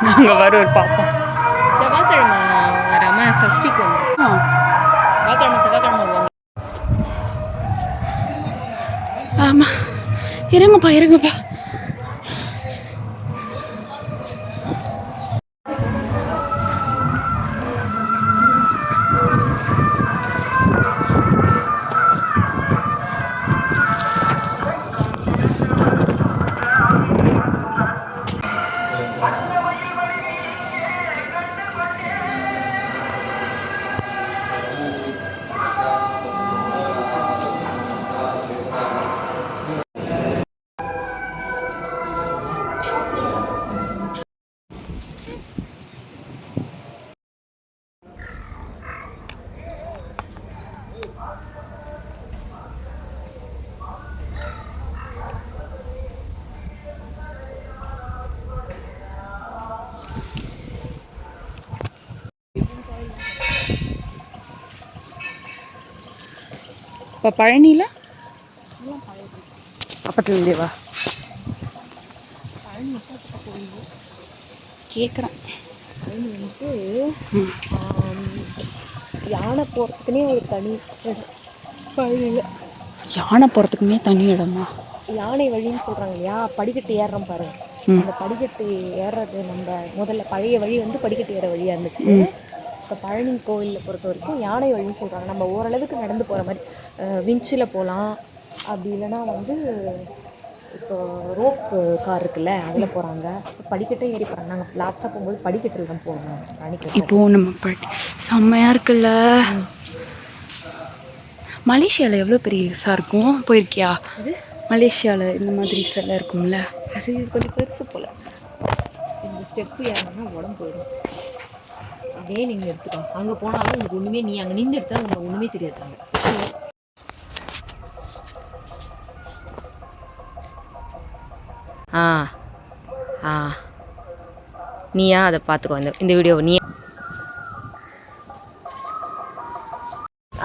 நாங்கள் வரும் பார்ப்போம். செவ்வாய்க்கிழமை வராமல் சஷ்டிக்கு வந்து செவ்வாய்க்கிழமை வருவாங்க. ஆமாம், இறங்குப்பா இறங்குப்பா. இப்போ பழனியில் அப்பத்துலேருந்தேவா கேட்குறேன். பழனி வந்துட்டு யானை போகிறதுக்குனே ஒரு தனி இடம். பழனியில் யானை போகிறதுக்குமே தனி இடமா? யானை வழின்னு சொல்கிறாங்க இல்லையா, படிக்கட்டு ஏறுறோம் பாரு. அந்த படிக்கட்டு ஏறுறது நம்ம முதல்ல பழைய வழி வந்து படிக்கட்டு ஏற வழியாக இருந்துச்சு. இப்போ பழனி கோவிலில் பொறுத்த வரைக்கும் யானை வழின்னு சொல்கிறாங்க. நம்ம ஓரளவுக்கு நடந்து போகிற மாதிரி விஞ்சில் போகலாம். அப்படி இல்லைன்னா வந்து இப்போ ரோப்பு கார் இருக்குல்ல, அதில் போகிறாங்க. படிக்கட்டே ஏறி போகிறாங்க. நாங்கள் லாஸ்ட்டாக போகும்போது படிக்கட்டில் தான் போகணும். பழனிக்கு இப்போது நம்ம செம்மையாக இருக்குல்ல. மலேசியாவில் எவ்வளோ பெரிய யூஸாக இருக்கும், போயிருக்கியா? இது மலேசியாவில் இந்த மாதிரி சிலை இருக்கும்ல, அது கொஞ்சம் பெருசு போல். இந்த ஸ்டெப்பு ஏறணும்னா உடம்பு போயிடும். அதே நீங்கள் எடுத்துக்கோ. அங்கே போனாலும் உங்களுக்கு ஒன்றுமே, நீ அங்கே நின்று எடுத்தாலும் உங்களுக்கு ஒன்றுமே தெரியாதுங்க. நீயா அதை பார்த்துக்கோ. இந்த வீடியோவை நீ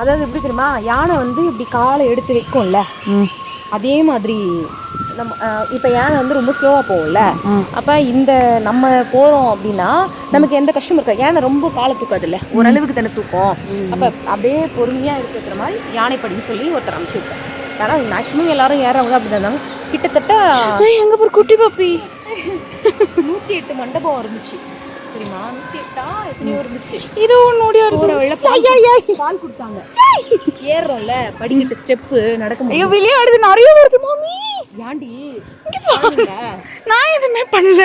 அதாவது எப்படி தெரியுமா, யானை வந்து இப்படி காலை எடுத்து வைக்கும்ல, அதே மாதிரி நம்ம இப்போ யானை வந்து ரொம்ப ஸ்லோவாக போகும்ல, அப்போ இந்த நம்ம போகிறோம் அப்படின்னா நமக்கு எந்த கஷ்டமும் இருக்காது. யானை ரொம்ப காலை தூக்காதுல்ல, ஓரளவுக்கு தானே தூக்கும். அப்போ அப்படியே பொறுமையாக இருக்கிற மாதிரி யானைப்படின்னு சொல்லி ஒருத்தர் அமைச்சு விட்டேன். ஆனால் மேக்ஸிமம் எல்லாரும் ஏறவங்க அப்படி தான் இருந்தாங்க. கிட்டத்தட்ட எங்கே ஒரு குட்டி பாப்பி 108 மண்டபம் இருந்துச்சு தெரியுமா? 108 எத்தனையோ இருந்துச்சு. இது ஒன்று பால் கொடுத்தாங்க. ஏறுறோம்ல படிக்கட்டு ஸ்டெப்பு நடக்கும். விளையாடுது நிறைய வருது மாமி. ஏண்டி நான் எதுவுமே பண்ணல.